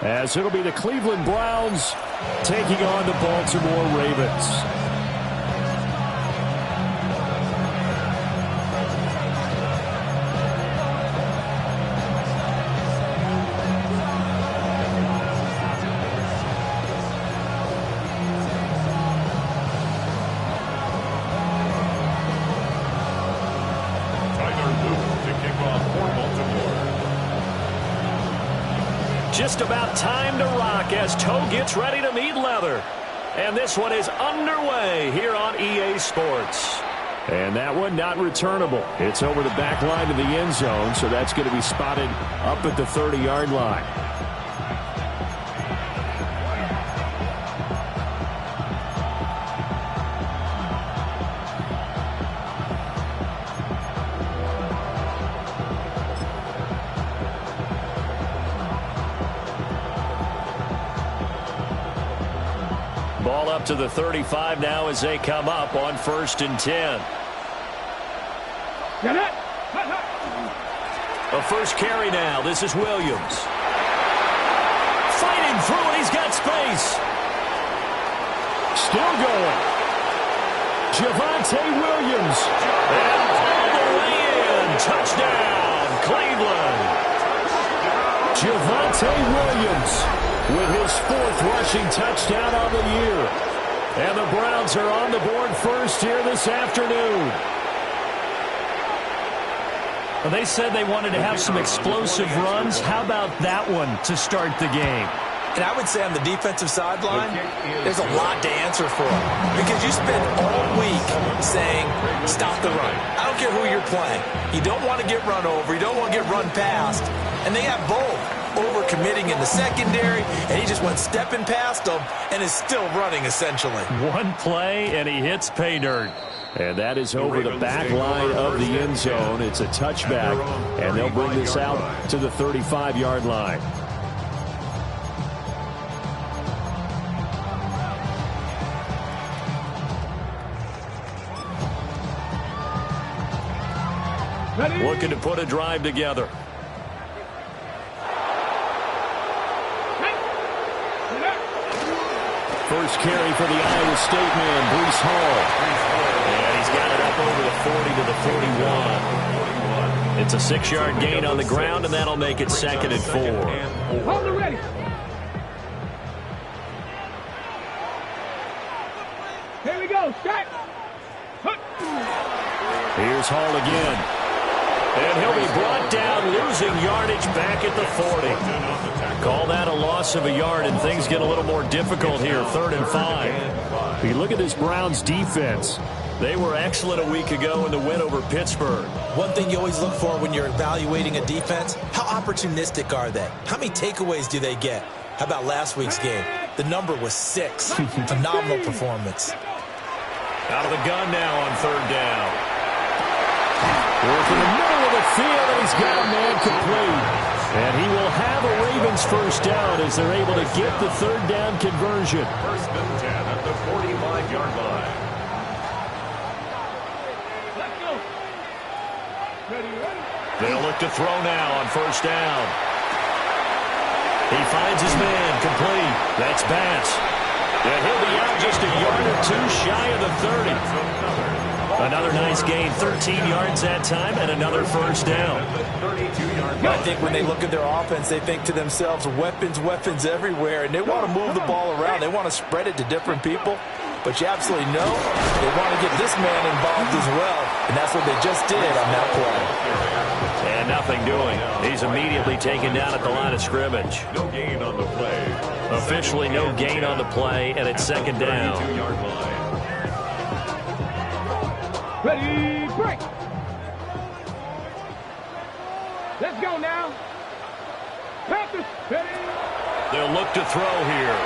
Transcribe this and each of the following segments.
as it'll be the Cleveland Browns taking on the Baltimore Ravens. Just about time to rock as toe gets ready to meet leather. And this one is underway here on EA Sports. And that one not returnable. It's over the back line of the end zone, so that's going to be spotted up at the 30-yard line. Ball up to the 35 now as they come up on 1st and 10. A first carry now. This is Williams. Fighting through it. He's got space. Still going. Javonte Williams. And all the way in. Touchdown, Cleveland. Javonte Williams with his 4th rushing touchdown on the year. And the Browns are on the board first here this afternoon. Well, they said they wanted to have some explosive runs. How about that one to start the game? And I would say on the defensive sideline, there's a lot to answer for. Because you spend all week saying, stop the run. I don't care who you're playing. You don't want to get run over. You don't want to get run past. And they have both. Over-committing in the secondary, and he just went stepping past them and is still running, essentially. One play, and he hits pay dirt. And that is over the back line of the end zone. It's a touchback, and they'll bring this out to the 35-yard line. Looking to put a drive together. First carry for the Iowa State man, Breece Hall. And he's got it up over the 40 to the 41. It's a 6-yard gain on the ground, and that'll make it 2nd and 4. Hold it ready. Here we go, stack. Here's Hall again. And he'll be brought down, losing yardage back at the 40. Call that a loss of a yard, and things get a little more difficult here, 3rd and 5. You look at this Browns defense. They were excellent a week ago in the win over Pittsburgh. One thing you always look for when you're evaluating a defense, how opportunistic are they? How many takeaways do they get? How about last week's game? The number was 6. Phenomenal performance. Out of the gun now on 3rd down. Work in the middle of the field, and he's got a man complete. And he will have a Ravens first down as they're able to get the 3rd down conversion. 1st and 10 at the 45-yard line. Let's go. Ready, ready. They'll look to throw now on 1st down. He finds his man complete. That's Bass. And he'll be out just a yard or 2 shy of the 30. Another nice gain, 13 yards that time, and another first down. I think when they look at their offense, they think to themselves, weapons, weapons everywhere, and they want to move the ball around. They want to spread it to different people, but you absolutely know they want to get this man involved as well, and that's what they just did on that play. And nothing doing. He's immediately taken down at the line of scrimmage. No gain on the play. Officially no gain on the play, and it's 2nd down. Ready, break. Let's go now. Panthers, ready. They'll look to throw here.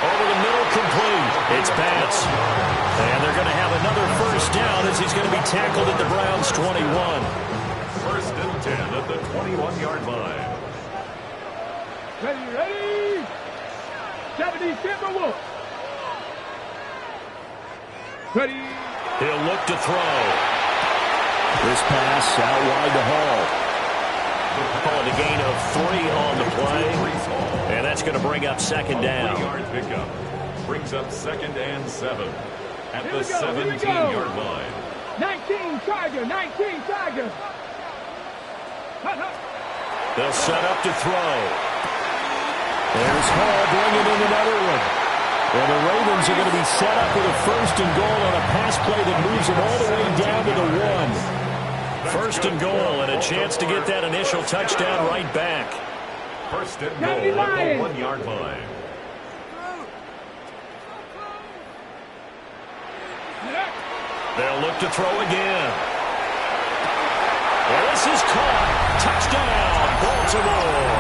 Over the middle, complete. It's Bass. And they're going to have another first down as he's going to be tackled at the Browns' 21. 1st and 10 at the 21-yard line. Ready, ready. 70 Timberwolves. Ready. He'll look to throw. This pass out wide to Hall. Calling a gain of 3 on the play. It's going to bring up second down. 3-yard pickup. Brings up 2nd and 7 at the 17-yard line. 19 Tiger, 19 Tiger. They'll set up to throw. There's Hall bringing in another one. And the Ravens are going to be set up with a 1st and goal on a pass play that moves them all the way down to the 1. 1st and goal and a chance to get that initial touchdown right back. 1st and goal at the 1-yard line. They'll look to throw again. Well, this is caught. Touchdown, Baltimore.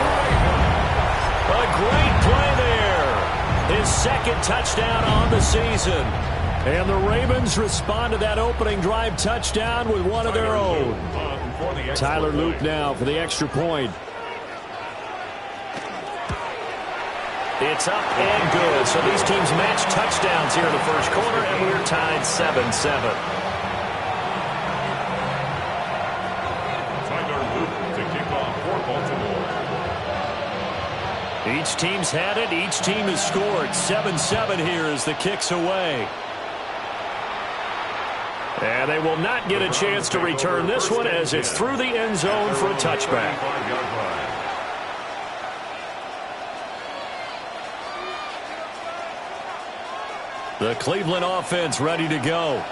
A great play there. His 2nd touchdown on the season. And the Ravens respond to that opening drive touchdown with one of their own. Tyler Luke now for the extra point. It's up and good. So these teams match touchdowns here in the first quarter, and we're tied 7-7. Tyler Luke to kick off for Baltimore. Each team's had it. Each team has scored. 7-7 here as the kick's away. And they will not get a chance to return this one as it's through the end zone for a touchback. The Cleveland offense ready to go.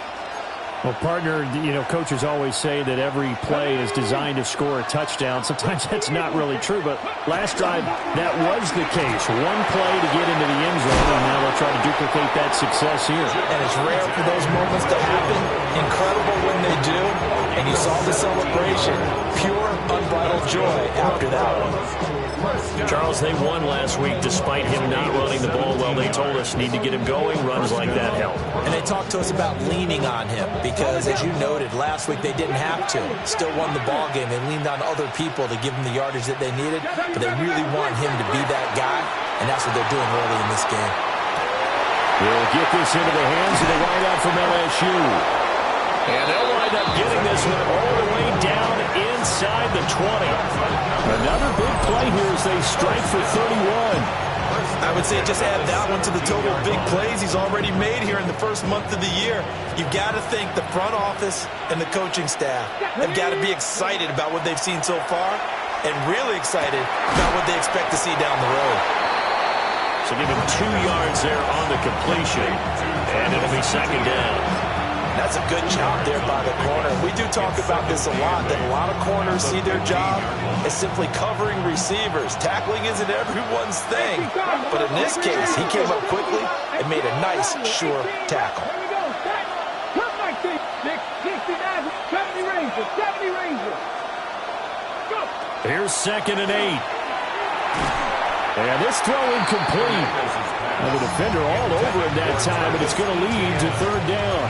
Well, partner, coaches always say that every play is designed to score a touchdown. Sometimes that's not really true, but last drive, that was the case. One play to get into the end zone, and now they'll try to duplicate that success here. And it's rare for those moments to happen. Incredible when they do. And you saw the celebration. Pure, unbridled joy after that one. Charles, they won last week despite him not running the ball well. They told us need to get him going. Runs like that help. And they talked to us about leaning on him because, as you noted, last week they didn't have to. Still won the ball game. They leaned on other people to give them the yardage that they needed, but they really want him to be that guy, and that's what they're doing early in this game. We'll get this into the hands of the wideout from LSU. And they'll wind up getting this one all the way down inside the 20. Another big play here as they strike for 31. I would say just add that one to the total big plays he's already made here in the first month of the year. You've got to think the front office and the coaching staff have got to be excited about what they've seen so far and really excited about what they expect to see down the road. So give him 2 yards there on the completion, and it'll be second down. That's a good job there by the corner. We do talk about this a lot, that a lot of corners see their job as simply covering receivers. Tackling isn't everyone's thing. But in this case, he came up quickly and made a nice, sure tackle. Here we go. 70 Rangers. 70 Rangers. Go. Here's 2nd and 8. And this throw incomplete. And the defender all over him that time, but it's going to lead to 3rd down.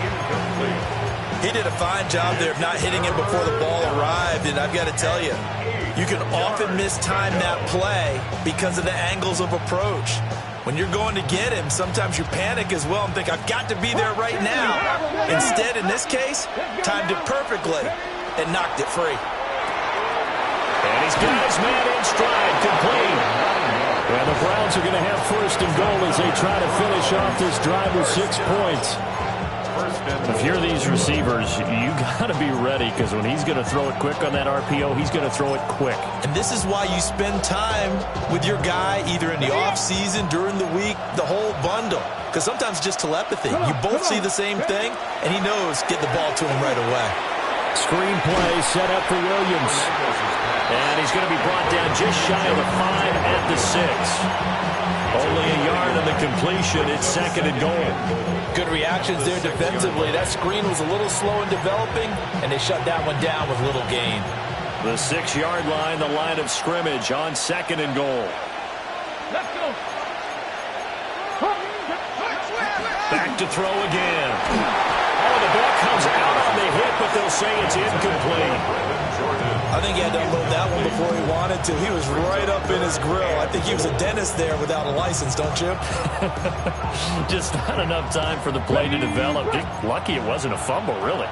He did a fine job there of not hitting him before the ball arrived, and I've got to tell you, you can often mistime that play because of the angles of approach. When you're going to get him, sometimes you panic as well and think, I've got to be there right now. Instead, in this case, timed it perfectly and knocked it free. And he's got his man in stride, complete. And the Browns are going to have 1st and goal as they try to finish off this drive with 6 points. If you're these receivers, you got to be ready because when he's going to throw it quick on that RPO, he's going to throw it quick. And this is why you spend time with your guy either in the offseason, during the week, the whole bundle. Because sometimes just telepathy. You both see the same thing, and he knows get the ball to him right away. Screenplay set up for Williams. And he's going to be brought down just shy of the 5 at the 6. Only a yard on the completion. It's 2nd and goal. Good reactions there defensively. That screen was a little slow in developing, and they shut that one down with little gain. The 6-yard line, the line of scrimmage on 2nd and goal. Let's go. Back to throw again. Oh, the ball comes out on the hit, but they'll say it's incomplete. I think he had to unload that one before he wanted to. He was right up in his grill. I think he was a dentist there without a license, don't you? Just not enough time for the play to develop. Just lucky it wasn't a fumble, really.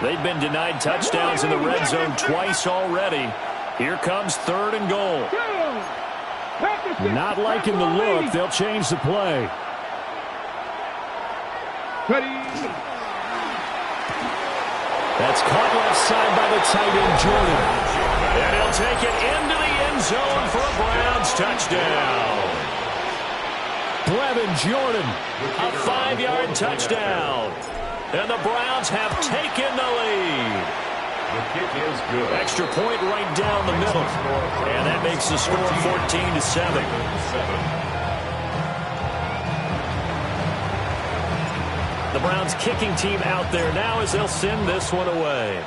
They've been denied touchdowns in the red zone twice already. Here comes 3rd and goal. Not liking the look. They'll change the play. Ready. That's caught left side by the tight end, Jordan. And he'll take it into the end zone for a Browns touchdown. Brevin Jordan. A 5-yard touchdown. And the Browns have taken the lead. The kick is good. Extra point right down the middle. And that makes the score 14-7. The Browns kicking team out there now as they'll send this one away.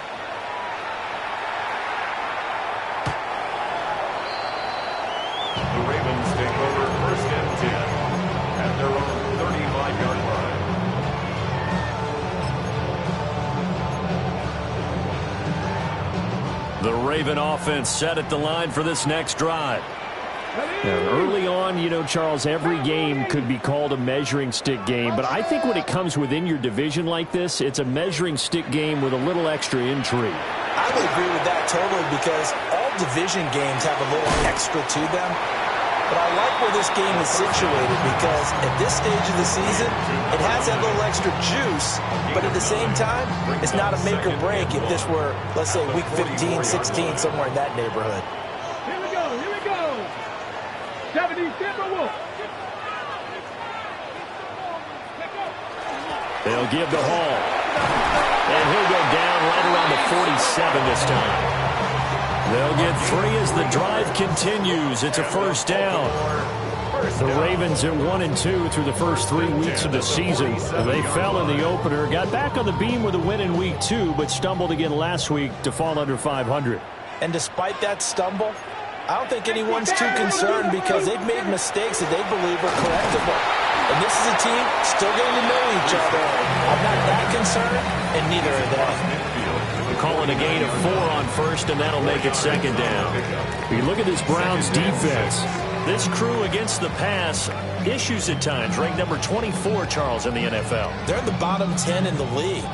The Ravens take over 1st and 10 at their own 35-yard line. The Raven offense set at the line for this next drive. Now, early on, you know, Charles, every game could be called a measuring stick game. But I think when it comes within your division like this, it's a measuring stick game with a little extra intrigue. I would agree with that totally because all division games have a little extra to them. But I like where this game is situated because at this stage of the season, it has that little extra juice. But at the same time, it's not a make or break if this were, let's say, week 15, 16, somewhere in that neighborhood. Here we go. Here we go. 70 Timberwolves. They'll give the Hall. And he'll go down right around the 47 this time. They'll get 3 as the drive continues. It's a first down. The Ravens at 1-2 through the first 3 weeks of the season. They fell in the opener, got back on the beam with a win in week 2, but stumbled again last week to fall under 500. And despite that stumble, I don't think anyone's too concerned because they've made mistakes that they believe are correctable. And this is a team still getting to know each other. I'm not that concerned, and neither are they. Calling a gain of 4 on first, and that'll make it second down. You look at this Browns defense. This crew against the pass, issues at times, ranked number 24, Charles, in the NFL. They're in the bottom 10 in the league.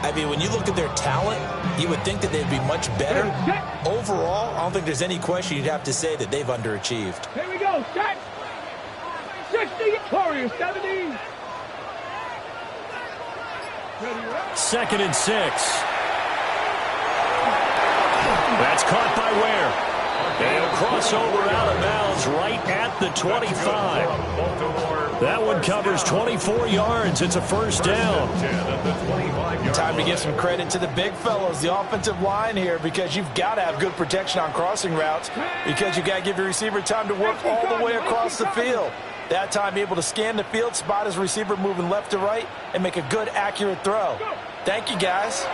I mean, when you look at their talent, you would think that they'd be much better. Overall, I don't think there's any question you'd have to say that they've underachieved. Here we go. Set. 60. Warriors 70. 2nd and 6. That's caught by Ware. And he'll cross over out of bounds right at the 25. That one covers 24 yards. It's a first down. Time to give some credit to the big fellows, the offensive line here, because you've got to have good protection on crossing routes because you've got to give your receiver time to work all the way across the field. That time, be able to scan the field, spot his receiver moving left to right, and make a good, accurate throw. Thank you, guys.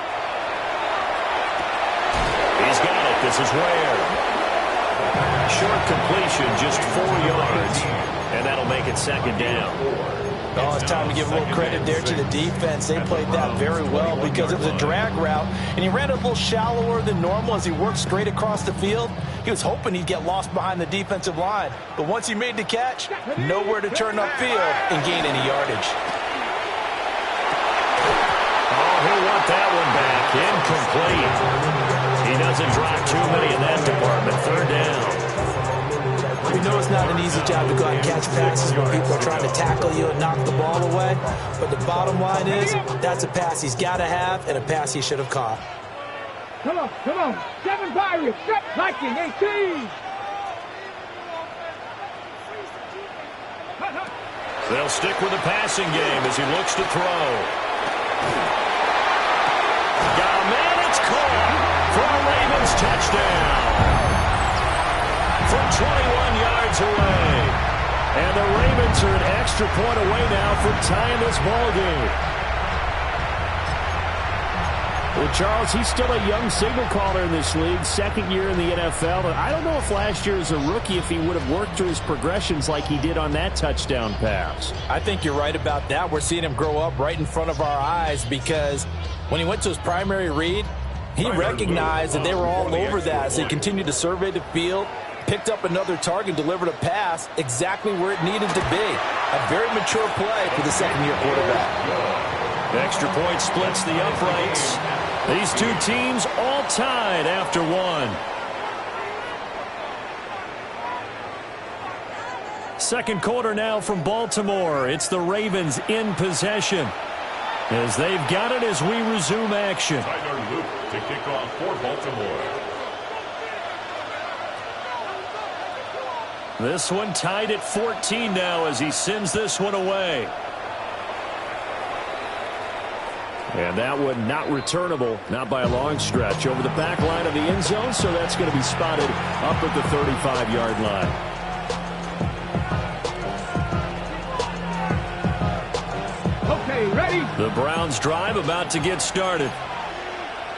He's got it. This is Ware. Short completion, just 4 yards. And that'll make it second down. Oh, it's time to give a little credit there to the defense. They played that very well because it was a drag route, and he ran a little shallower than normal as he worked straight across the field. He was hoping he'd get lost behind the defensive line. But once he made the catch, nowhere to turn upfield and gain any yardage. Oh, he'll want that one back. Incomplete. He doesn't drive too many in that department. 3rd down. We know it's not an easy job to go out and catch passes when people are trying to tackle you and knock the ball away. But the bottom line is, that's a pass he's got to have and a pass he should have caught. Come on, come on. 7 Pirates. 7 Viking, 18. They'll stick with the passing game as he looks to throw. Got a man, it's caught for a Ravens touchdown. From 21 yards away. And the Ravens are an extra point away now from tying this ball game. Well, Charles, he's still a young signal caller in this league, 2nd year in the NFL. And I don't know if last year as a rookie, if he would have worked through his progressions like he did on that touchdown pass. I think you're right about that. We're seeing him grow up right in front of our eyes because when he went to his primary read, he recognized that they were all over that as he continued to survey the field, picked up another target, delivered a pass exactly where it needed to be. A very mature play for the second-year quarterback. The extra point splits the uprights. These two teams all tied after one. Second quarter now from Baltimore. It's the Ravens in possession, as they've got it as we resume action. Tyler Luke to kick off for Baltimore. This one tied at 14 now as he sends this one away. And that one not returnable, not by a long stretch, over the back line of the end zone, so that's going to be spotted up at the 35-yard line. Okay, ready? The Browns drive about to get started.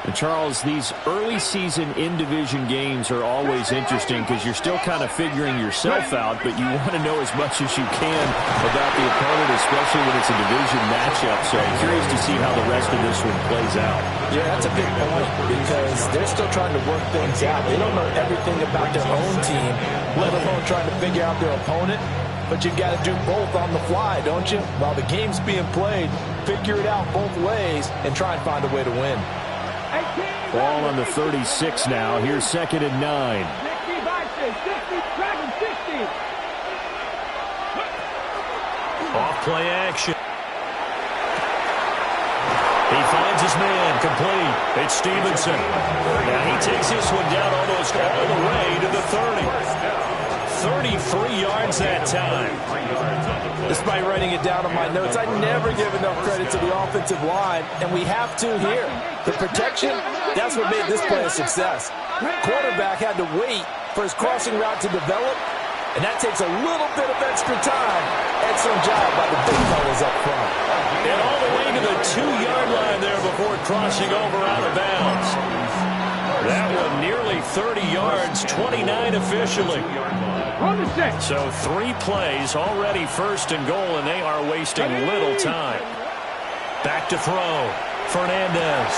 And Charles, these early season in-division games are always interesting because you're still kind of figuring yourself out, but you want to know as much as you can about the opponent, especially when it's a division matchup. So I'm curious to see how the rest of this one plays out. Yeah, that's a big point because they're still trying to work things out. They don't know everything about their own team, let alone trying to figure out their opponent. But you've got to do both on the fly, don't you? While the game's being played, figure it out both ways and try and find a way to win. Ball on the 36 now. Here's 2nd and 9. 60 boxes, 60, dragon 60. Off play action. He finds his man, complete. It's Stevenson. Now he takes this one down almost all the way to the 30. 33 yards that time. Despite writing it down on my notes, I never give enough credit to the offensive line, and we have to here. The protection, that's what made this play a success. Quarterback had to wait for his crossing route to develop, and that takes a little bit of extra time. Excellent job by the big fellas up front. And all the way to the 2-yard line there before crossing over out of bounds. That one nearly 30 yards, 29 officially. On the set. So 3 plays, already 1st and goal, and they are wasting little time. Back to throw. Fernandez.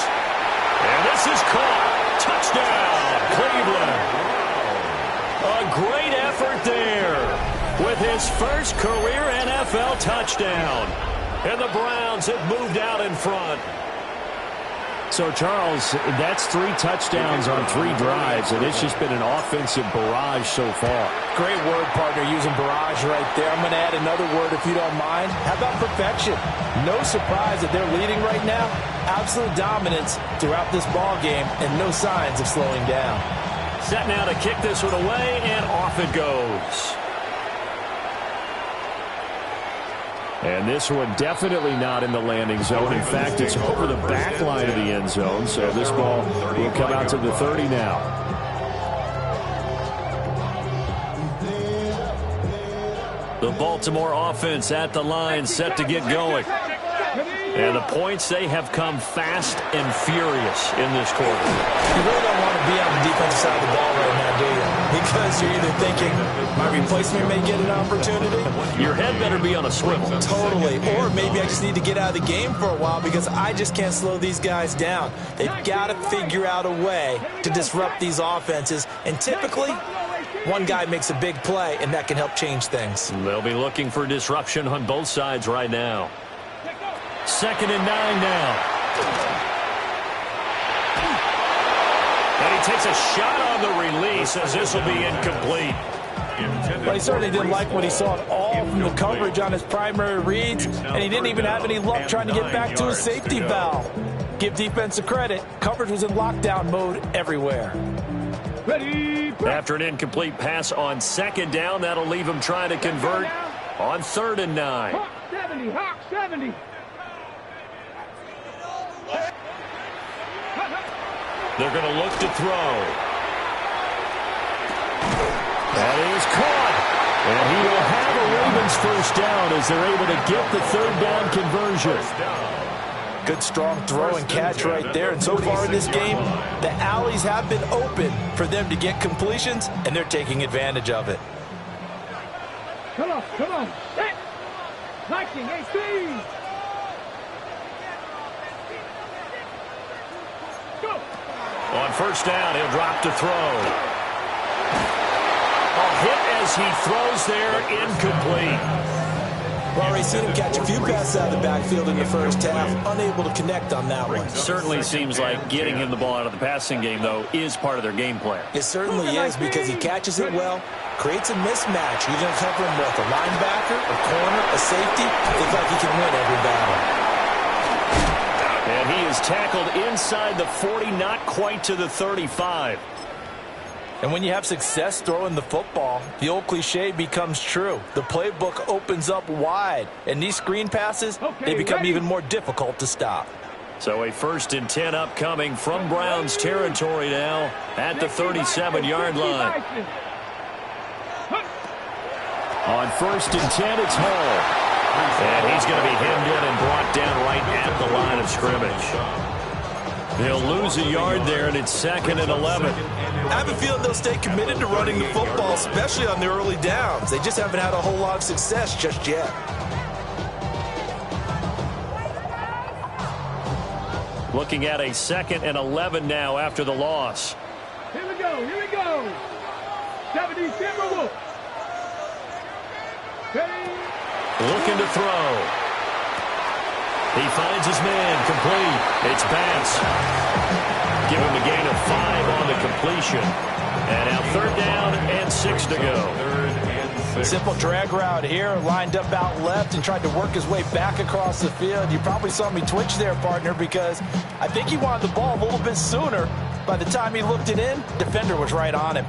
And this is caught. Touchdown, Cleveland. A great effort there with his first career NFL touchdown. And the Browns have moved out in front. So, Charles, that's 3 touchdowns on 3 drives, and it's just been an offensive barrage so far. Great word, partner, using barrage right there. I'm going to add another word if you don't mind. How about perfection? No surprise that they're leading right now. Absolute dominance throughout this ball game and no signs of slowing down. Set now to kick this one away, and off it goes. And this one definitely not in the landing zone. In fact, it's over the back line of the end zone. So this ball will come out to the 30 now. The Baltimore offense at the line, set to get going. And the points, they have come fast and furious in this quarter. You really don't want to be on the defensive side of the ball right now, do you? Because you're either thinking, my replacement may get an opportunity. Your head better be on a swivel. Totally. Or maybe I just need to get out of the game for a while because I just can't slow these guys down. They've got to figure out a way to disrupt these offenses. And typically, one guy makes a big play, and that can help change things. They'll be looking for disruption on both sides right now. 2nd and 9 now. And he takes a shot on the release as this will be incomplete. Well, he certainly didn't like what he saw at all from the coverage on his primary reads, and he didn't even have any luck trying to get back to his safety valve. Give defensive credit. Coverage was in lockdown mode everywhere. Ready. After an incomplete pass on 2nd down, that'll leave him trying to convert on 3rd and 9. Hawk 70, Hawk 70. They're going to look to throw. That is caught. And he will have a Ravens first down as they're able to get the 3rd down conversion. Good strong throw and catch right there. And so far in this game, the alleys have been open for them to get completions, and they're taking advantage of it. Come on, come on. Set. Liking 18. Go. On 1st down, he'll drop to throw. A hit as he throws there, incomplete. We've already seen him catch a few passes out of the backfield in the first half, unable to connect on that one. Certainly seems like getting him the ball out of the passing game, though, is part of their game plan. It certainly is because he catches it well, creates a mismatch. Who's going to cover him with? A linebacker, a corner, a safety? Looks like he can win every battle. And he is tackled inside the 40, not quite to the 35. And when you have success throwing the football, the old cliche becomes true. The playbook opens up wide, and these screen passes, they become even more difficult to stop. So a 1st and 10 upcoming from Browns territory now at the 37-yard line. On 1st and 10, it's Hall. And he's going to be hemmed in and brought down right at the line of scrimmage. They'll lose a yard there, and it's 2nd and 11. I have a feeling they'll stay committed to running the football, especially on the early downs. They just haven't had a whole lot of success just yet. Looking at a 2nd and 11 now after the loss. Here we go, here we go. 70 Timberwolves. Looking to throw. He finds his man, complete. It's Bass. Give him a gain of 5 on the completion. And now 3rd down and 6 to go. Simple drag route here, lined up out left and tried to work his way back across the field. You probably saw me twitch there, partner, because I think he wanted the ball a little bit sooner. By the time he looked it in, defender was right on him.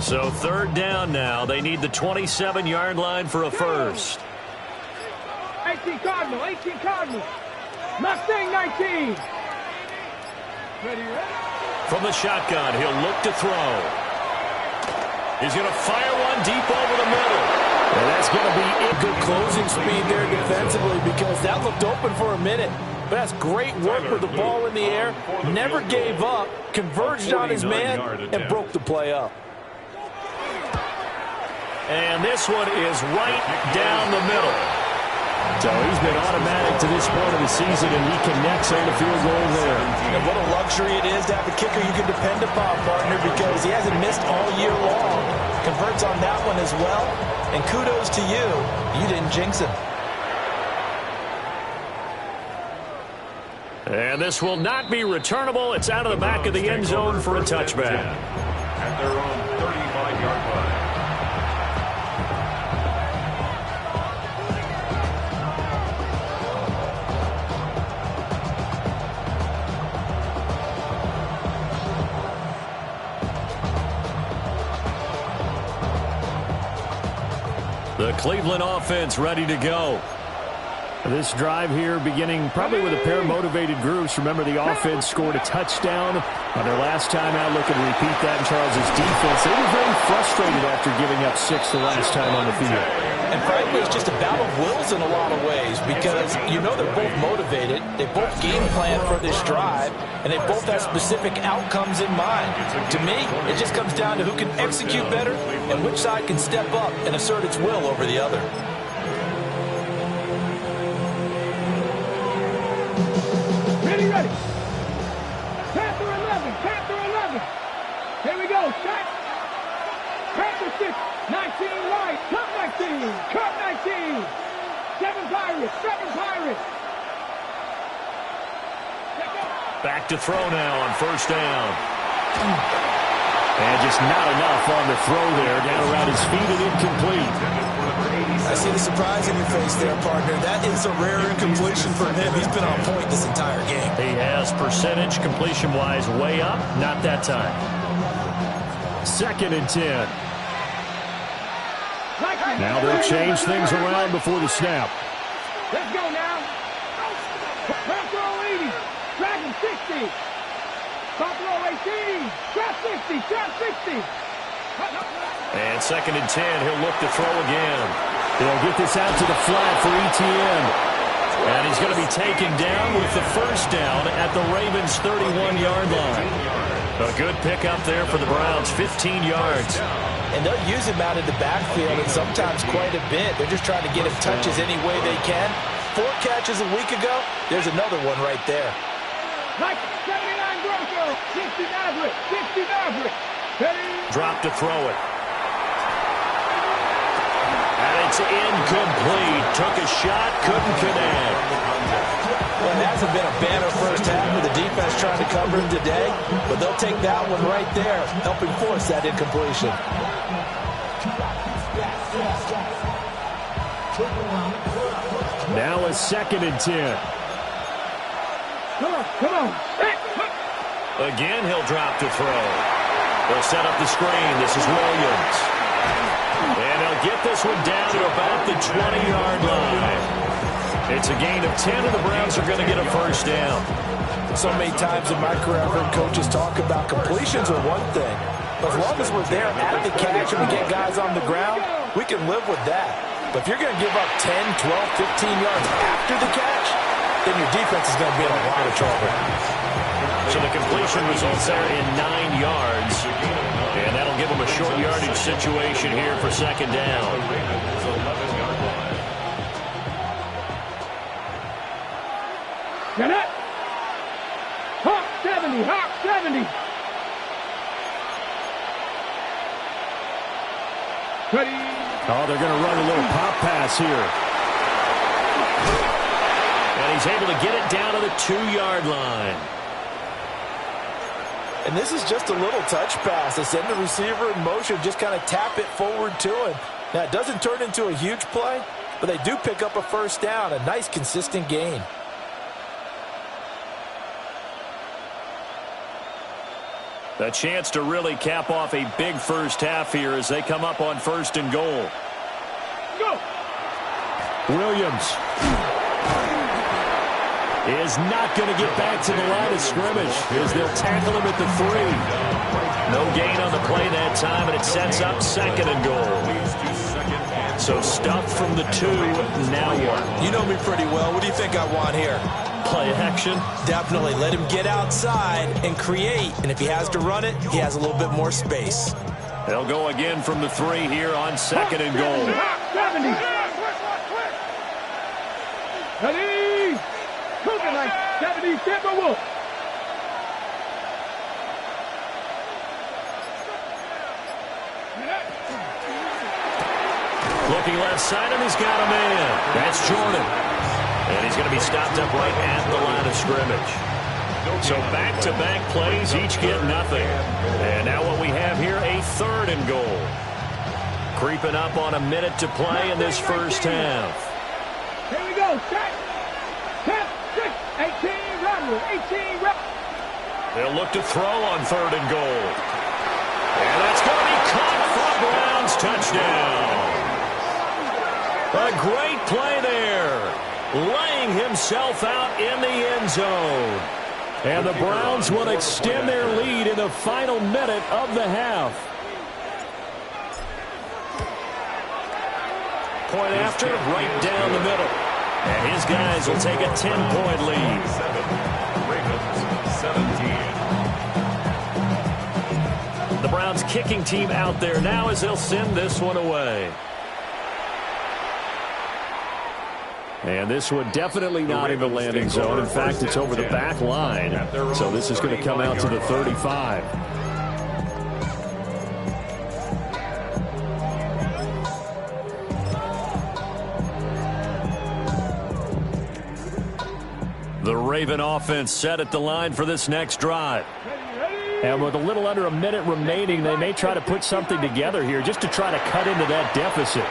So 3rd down now. They need the 27-yard line for a first. 18 Cardinal, 18 Cardinal. Mustang 19. Ready? From the shotgun, he'll look to throw. He's going to fire one deep over the middle. And that's going to be it. Good closing speed there defensively because that looked open for a minute. But that's great work with the ball in the air. Never gave up, converged on his man, and broke the play up. And this one is right down the middle. So he's been automatic to this point of the season, and he connects on the field goal there. And what a luxury it is to have a kicker you can depend upon, partner, because he hasn't missed all year long. Converts on that one as well. And kudos to you. You didn't jinx him. And this will not be returnable. It's out of the back of the end zone for a touchback. At their own 35-yard line. The Cleveland offense ready to go. This drive here beginning probably with a pair of motivated groups. Remember, the offense scored a touchdown on their last time out. Looking to repeat that in Charles' defense. They were very frustrated after giving up 6 the last time on the field. And frankly, it's just a battle of wills in a lot of ways because you know they're both motivated. They both game plan for this drive, and they both have specific outcomes in mind. To me, it just comes down to who can execute better and which side can step up and assert its will over the other. Ready. Panther 11, Panther 11. Here we go, shot. Panther 6, 19 right, cut 19, cut 19. 7 Pirates, 7 Pirates. Back to throw now on 1st down. And just not enough on the throw there. Down around his feet and incomplete. I see the surprise in your face there, partner. That is a rare incompletion for him. He's been on point this entire game. He has percentage completion-wise way up. Not that time. 2nd and 10. Now they'll change things around before the snap. Let's go now. Front row 80. Dragon 60. Top row 18. Trap 60. Trap 60. And 2nd and 10. He'll look to throw again. They'll get this out to the flat for ETN. And he's going to be taken down with the 1st down at the Ravens' 31-yard line. A good pickup there for the Browns, 15 yards. And they'll use him out of the backfield and sometimes quite a bit. They're just trying to get him touches any way they can. 4 catches a week ago. There's another one right there. Like 79 Bronco, 60 Maverick, 60 Maverick. Drop to throw it. And it's incomplete. Took a shot, couldn't connect. Well, it hasn't been a banner first half with the defense trying to cover him today, but they'll take that one right there, helping force that incompletion. Now a 2nd and 10. Come on. Again, he'll drop to throw. They'll set up the screen. This is Williams. And they'll get this one down to about the 20-yard line. It's a gain of 10, and the Browns are going to get a first down. So many times in my career, I've heard coaches talk about completions are one thing. But as long as we're there at the catch and we get guys on the ground, we can live with that. But if you're going to give up 10, 12, 15 yards after the catch, then your defense is going to be in a lot of trouble. So the completion results there in 9 yards. And that'll give them a short yardage situation here for 2nd down. Get it. Hawk 70. Hawk 70. Ready. Oh, they're going to run a little pop pass here. And he's able to get it down to the 2-yard line. And this is just a little touch pass. They send the receiver in motion, just kind of tap it forward to him. Now, it doesn't turn into a huge play, but they do pick up a first down, a nice, consistent gain. A chance to really cap off a big first half here as they come up on 1st and goal. Go. Williams is not going to get back to the line of scrimmage as they'll tackle him at the 3. No gain on the play that time, and it sets up 2nd and goal. So stuff from the 2, now what? You know me pretty well. What do you think I want here? Play action? Definitely. Let him get outside and create. And if he has to run it, he has a little bit more space. They'll go again from the 3 here on 2nd and goal. 70. Ready. Moving like 70 Timberwolves. Looking left side, and he's got a man. That's Jordan. And he's going to be stopped up right at the line of scrimmage. So back-to-back plays, each get nothing. And now what we have here, a 3rd and goal. Creeping up on a minute to play in this first half. Here we go. Set. 10, 6, 18, run. 18, run. They'll look to throw on 3rd and goal. And that's going to be caught for a Browns touchdown. A great play there. Laying himself out in the end zone. And the Browns will extend their lead in the final minute of the half. Point after, right down the middle. And his guys will take a 10-point lead. Ravens 17. The Browns kicking team out there now as they'll send this one away. And this one definitely not in the landing zone. In fact, it's over the back line. So this is going to come out to the 35. The Raven offense set at the line for this next drive. And with a little under a minute remaining, they may try to put something together here just to try to cut into that deficit.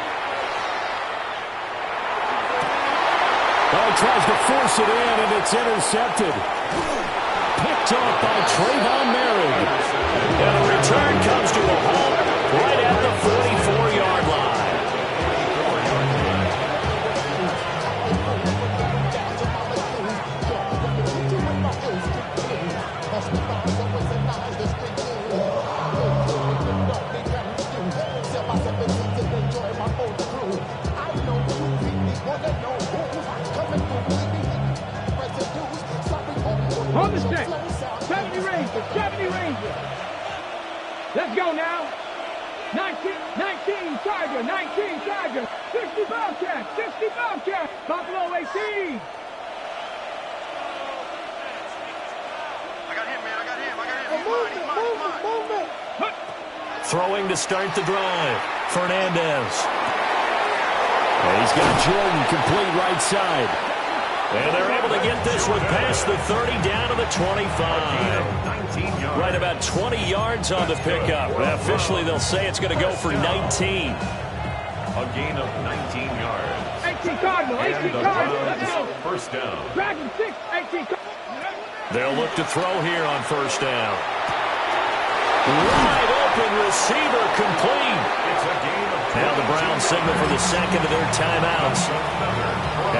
Oh, tries to force it in, and it's intercepted. Picked off by Trayvon Merritt. And the return comes to a halt right at the 44-yard line. On the set. 70 Rangers. 70 Rangers. Let's go now. 19 Charger. 19 Charger. 60 Bobcats. 60 Bobcats. Buffalo 18. I got him, man. I got him. He's mine. He's mine. Movement. Throwing to start the drive. Fernandez. And he's got Jordan complete right side. And they're able to get this one past the 30 down to the 25. Right about 20 yards on the pickup. Officially, they'll say it's going to go for 19. A gain of 19 yards. 18 Cardinal, 18 Cardinal. Let's go. First down. Dragon 6, 18 Cardinal. They'll look to throw here on first down. Wide open receiver complete. It's a gain of 10. Now the Browns signal for the second of their timeouts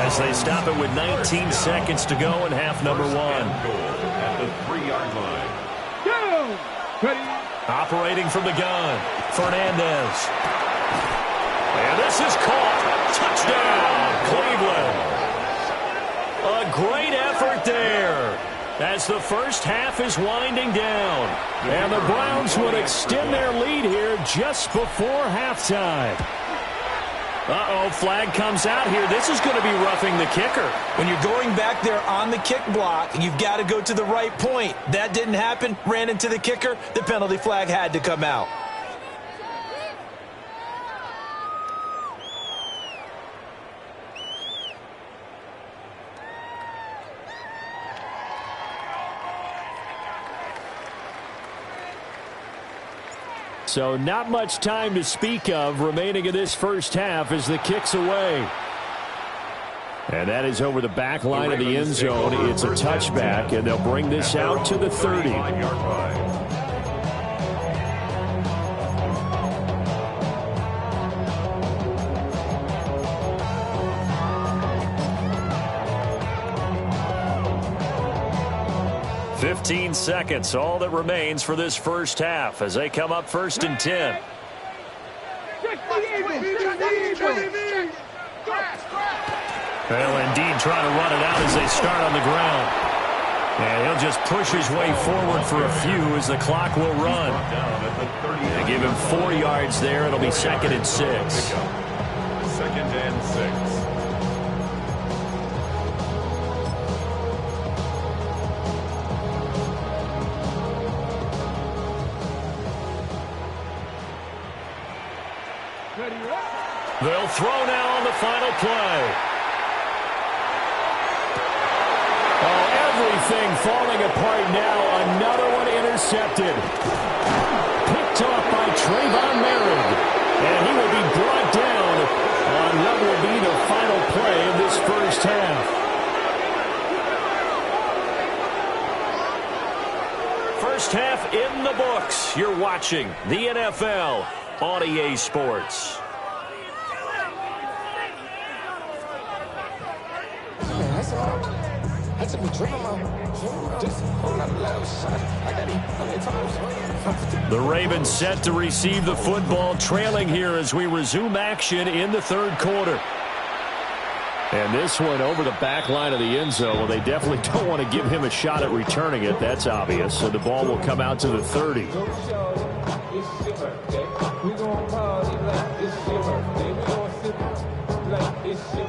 as they stop it with 19 seconds to go in half number one. At the 3-yard line. Go. Ready. Operating from the gun, Fernandez. And this is caught. Touchdown, Cleveland. A great effort there as the first half is winding down. And the Browns would extend their lead here just before halftime. Uh-oh, flag comes out here. This is going to be roughing the kicker. When you're going back there on the kick block, you've got to go to the right point. That didn't happen. Ran into the kicker. The penalty flag had to come out. So not much time to speak of remaining in this first half as the kick's away. And that is over the back line of the end zone. It's a touchback, and they'll bring this out to the 30. 15 seconds, all that remains for this first half as they come up first and 10. Well, indeed, trying to run it out as they start on the ground. And he'll just push his way forward for a few as the clock will run. They give him 4 yards there. It'll be second and 6. Second and 6. They'll throw now on the final play. Oh, everything falling apart now. Another one intercepted. Picked off by Trayvon Merritt. And he will be brought down on what will be the final play of this first half. First half in the books. You're watching the NFL on EA Sports. The Ravens set to receive the football, trailing here as we resume action in the third quarter. And this one over the back line of the end zone. Well, they definitely don't want to give him a shot at returning it. That's obvious. So the ball will come out to the 30.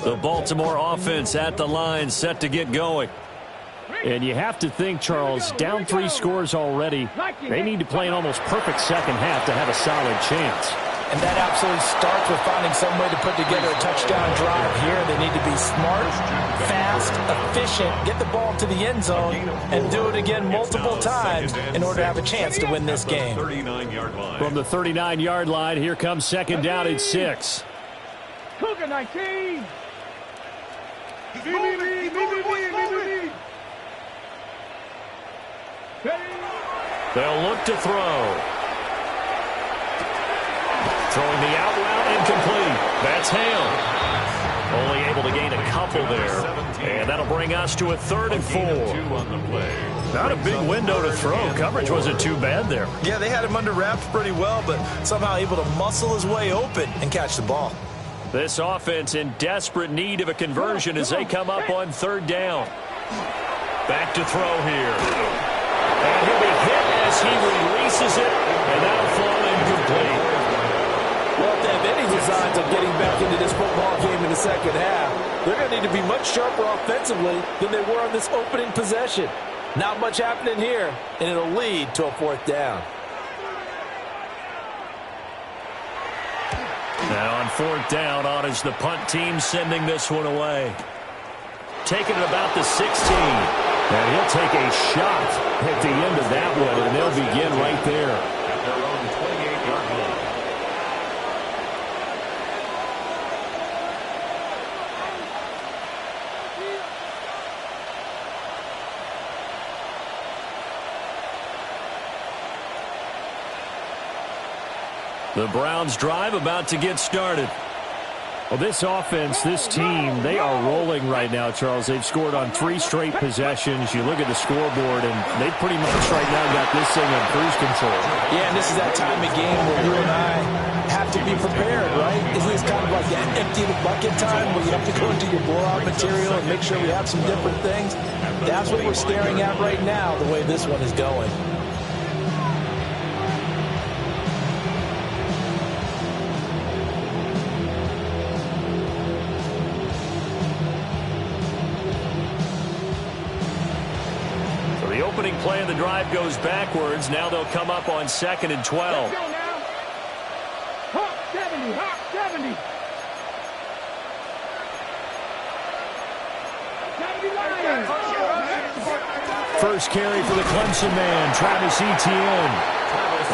The Baltimore offense at the line, set to get going. And you have to think, Charles, down 3 scores already. They need to play an almost perfect second half to have a solid chance. And that absolutely starts with finding some way to put together a touchdown drive here. They need to be smart, fast, efficient, get the ball to the end zone, and do it again multiple times in order to have a chance to win this game. From the 39-yard line, here comes second down at 6. Cougar 19. They'll look to throw. Throwing the out route incomplete. That's Hale. Only able to gain a couple there. And that'll bring us to a 3rd and 4. Not a big window to throw. Coverage wasn't too bad there. Yeah, they had him under wraps pretty well, but somehow able to muscle his way open and catch the ball. This offense in desperate need of a conversion as they come up on 3rd down. Back to throw here. And he'll be hit as he releases it, and that'll fall incomplete. Well, if they have any designs of getting back into this football game in the second half, they're going to need to be much sharper offensively than they were on this opening possession. Not much happening here, and it'll lead to a 4th down. Now on 4th down, on is the punt team sending this one away. Taking it about the 16. And he'll take a shot at the end of that one, and they'll begin right there. At their own 28-yard line. The Browns drive about to get started. Well, this offense, this team, they are rolling right now, Charles. They've scored on 3 straight possessions. You look at the scoreboard, and they pretty much right now got this thing on cruise control. Yeah, and this is that time of game where you and I have to be prepared, right? Isn't this kind of like that empty the bucket time where you have to go into your blowout material and make sure we have some different things? That's what we're staring at right now, the way this one is going. Opening play of the drive goes backwards. Now they'll come up on 2nd and 12. Let's go now. Hawk 70, Hawk 70. 70 Lions. First carry for the Clemson man, Travis Etienne.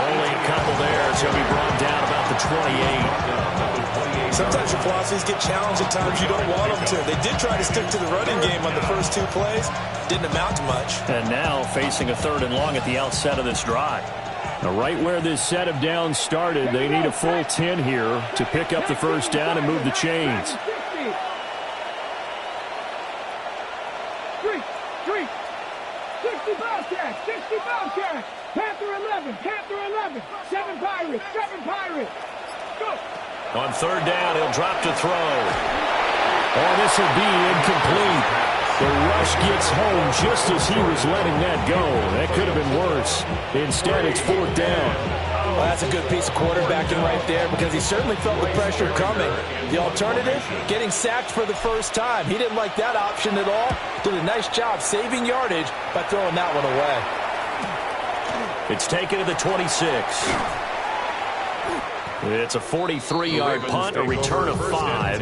Only a couple there, so he'll be brought down about the 28. Sometimes your philosophies get challenged at times you don't want them to. They did try to stick to the running game on the first 2 plays. Didn't amount to much. And now facing a 3rd and long at the outset of this drive. Now, right where this set of downs started, they need a full 10 here to pick up the first down and move the chains. 60 Bobcats, 60 Bobcats. Panther 11, Panther 11. 7 Pirates, 7 Pirates. Go. On 3rd down, he'll drop to throw. Oh, this will be incomplete. The rush gets home just as he was letting that go. That could have been worse. Instead, it's 4th down. Well, that's a good piece of quarterbacking right there because he certainly felt the pressure coming. The alternative, getting sacked for the first time. He didn't like that option at all. Did a nice job saving yardage by throwing that one away. It's taken to the 26. It's a 43-yard punt, a return of 5.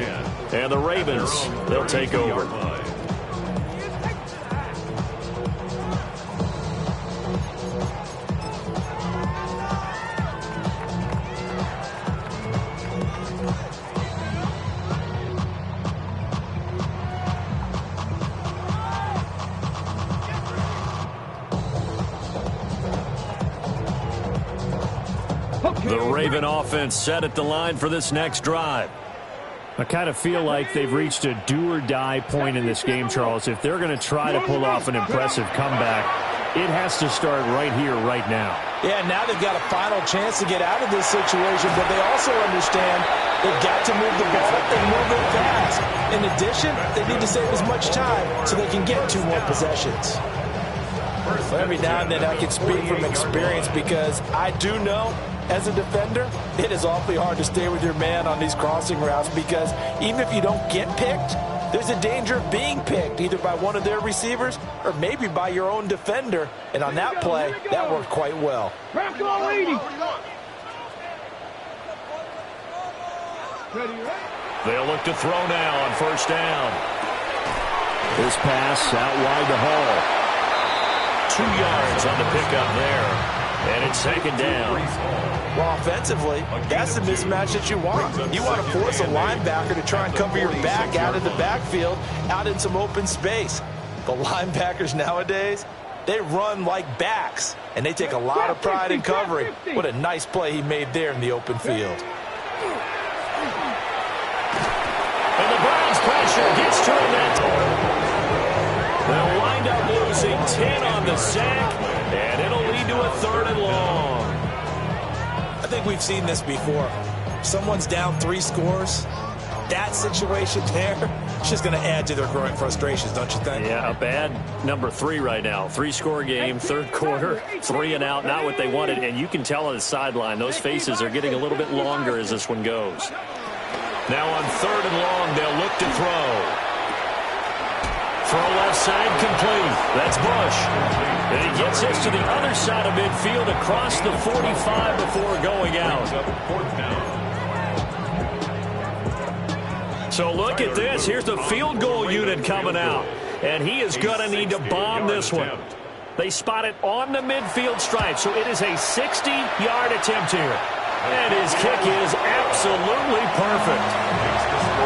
And the Ravens, they'll take over. The Raven offense set at the line for this next drive. I kind of feel like they've reached a do-or-die point in this game, Charles. If they're going to try to pull off an impressive comeback, it has to start right here, right now. Yeah, now they've got a final chance to get out of this situation, but they also understand they've got to move the ball and move it fast. In addition, they need to save as much time so they can get 2 more possessions. Well, every now and then I can speak from experience because I do know as a defender, it is awfully hard to stay with your man on these crossing routes because even if you don't get picked, there's a danger of being picked either by one of their receivers or maybe by your own defender. And on that play, that worked quite well. Bronco 80. They'll look to throw now on 1st down. This pass out wide to Hall. 2 yards on the pickup there. And it's 2nd down. Well, offensively, that's the mismatch that you want. You want to force a linebacker to try and cover your back out of the backfield, out in some open space. The linebackers nowadays, they run like backs, and they take a lot of pride in covering. What a nice play he made there in the open field. And the Browns pressure gets to him that time. They'll wind up losing 10 on the sack, and it'll lead to a 3rd and long. I think we've seen this before. Someone's down 3 scores. That situation there, it's just going to add to their growing frustrations, don't you think? Yeah, a bad number 3 right now. 3-score game, 3rd quarter, 3 and out, not what they wanted. And you can tell on the sideline, those faces are getting a little bit longer as this one goes. Now on 3rd and long, they'll look to throw. Throw left side complete. That's Bush. And he gets us to the other side of midfield across the 45 before going out. So look at this. Here's the field goal unit coming out. And he is going to need to bomb this one. They spot it on the midfield stripe, so it is a 60-yard attempt here. And his kick is absolutely perfect.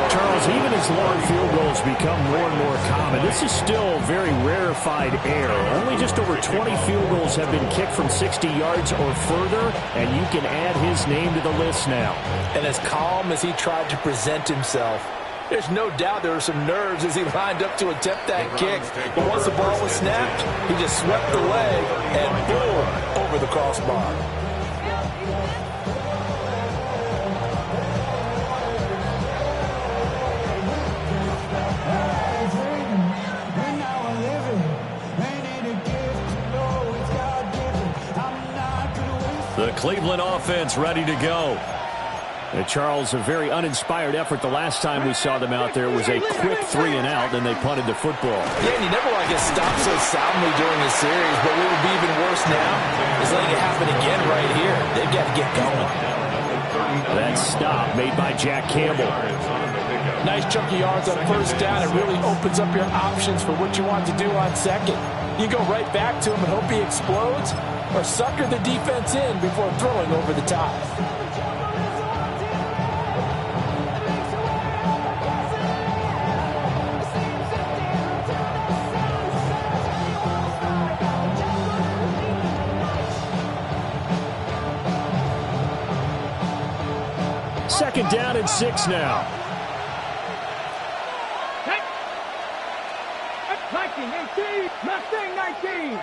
Charles, even as long field goals become more and more common, this is still very rarefied air. Only just over 20 field goals have been kicked from 60 yards or further, and you can add his name to the list now. And as calm as he tried to present himself, there's no doubt there were some nerves as he lined up to attempt that kick. But once the ball was snapped, he just swept the leg and boom, over the crossbar. The Cleveland offense ready to go. Charles, a very uninspired effort. The last time we saw them out there was a quick 3 and out, then they punted the football. Yeah, and you never want to get stopped so soundly during the series, but what would be even worse now is letting it happen again right here. They've got to get going. That stop made by Jack Campbell. Nice chunk of yards on first down. It really opens up your options for what you want to do on second. You go right back to him and hope he explodes, or sucker the defense in before throwing over the top. Second down and 6 now. 19, 18, Mustang 19.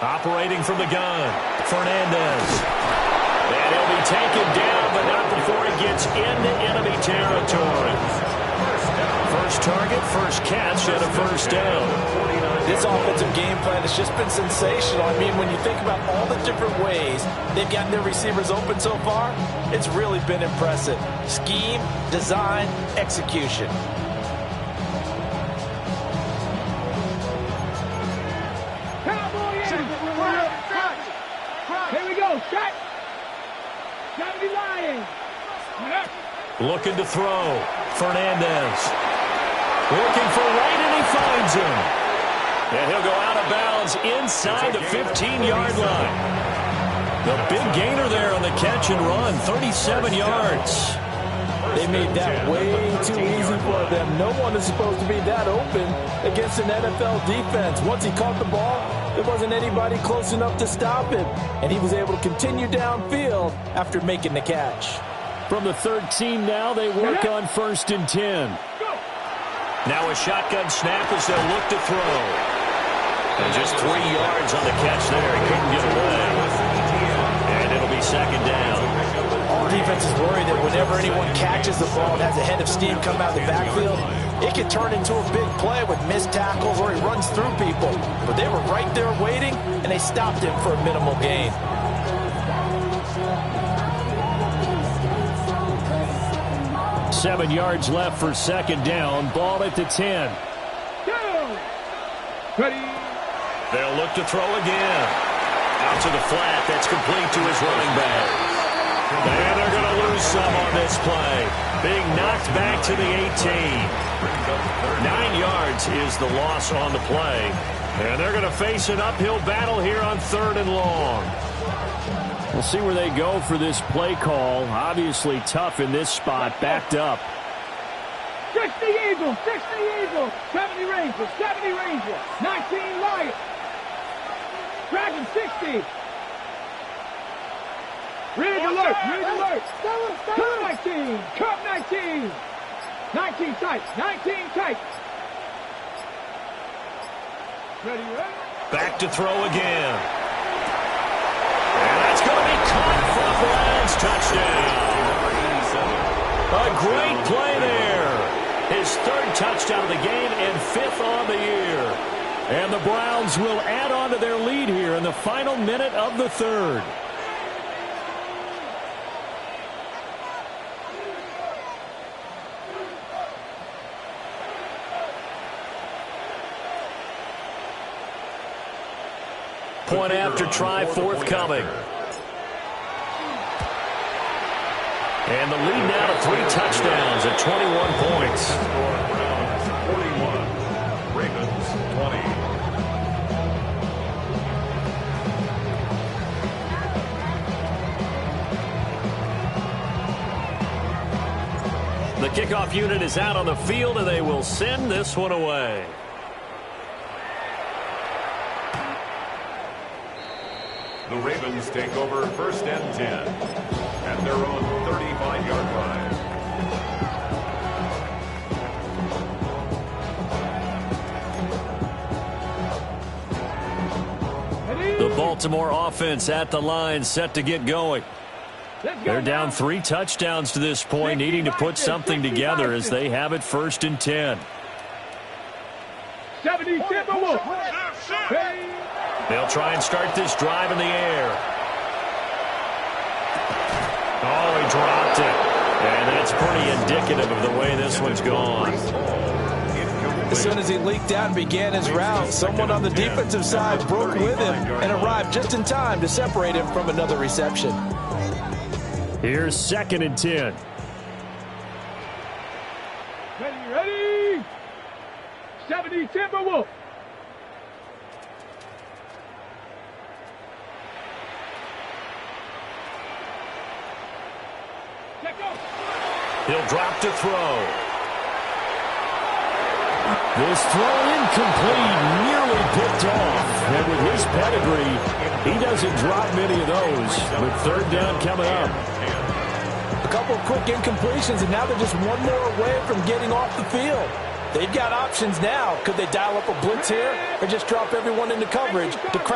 Operating from the gun, Fernandez. And he'll be taken down, but not before he gets into enemy territory. First target, first catch, and a first down. This offensive game plan has just been sensational. I mean, when you think about all the different ways they've gotten their receivers open so far, it's really been impressive. Scheme, design, execution. Here we go, shot. Gotta be lying. Looking to throw, Fernandez. Looking for right, and he finds him. And he'll go out of bounds inside the 15-yard line. The big gainer there on the catch and run, 37 yards. They made that way too easy for them. No one is supposed to be that open against an NFL defense. Once he caught the ball, there wasn't anybody close enough to stop him. And he was able to continue downfield after making the catch. From the third team now, they work on first and 10. Now a shotgun snap as they'll look to throw. And just 3 yards on the catch there. He couldn't get away. And it'll be second down. All defenses worry that whenever anyone catches the ball and has a head of steam come out of the backfield, it can turn into a big play with missed tackles or he runs through people. But they were right there waiting, and they stopped him for a minimal gain. Seven yards left for second down. Ball at the 10. Ready. They'll look to throw again. Out to the flat. That's complete to his running back. And they're going to lose some on this play. Being knocked back to the 18. 9 yards is the loss on the play. And they're going to face an uphill battle here on third and long. We'll see where they go for this play call. Obviously tough in this spot. Backed up. 60 Eagles, 60 Eagles, 70 Rangers, 70 Rangers, 19 Lions, Dragon 60. Red alert, red alert. Cup 19, Cup 19. 19 tight, 19 tight. Ready, ready? Back to throw again. And that's going to be caught for a Browns touchdown. A great play there. His third touchdown of the game and fifth on the year. And the Browns will add on to their lead here in the final minute of the third. Point after try forthcoming. And the lead now to 3 touchdowns at 21 points. Browns 41, Ravens 20. The kickoff unit is out on the field, and they will send this one away. The Ravens take over 1st and 10 at their own 35-yard line. The Baltimore offense at the line, set to get going. They're down 3 touchdowns to this point, needing to put something together as they have it 1st and 10. 70 Timberwolves. They'll try and start this drive in the air. Oh, he dropped it. And that's pretty indicative of the way this one's gone. As soon as he leaked out and began his route, someone on the defensive side broke with him and arrived just in time to separate him from another reception. Here's 2nd and 10. Ready? 70 Timberwolves. He'll drop to throw. This throw incomplete, nearly picked off. And with his pedigree, he doesn't drop many of those. But 3rd down coming up. A couple of quick incompletions, and now they're just one more away from getting off the field. They've got options now. Could they dial up a blitz here or just drop everyone into coverage to crowd?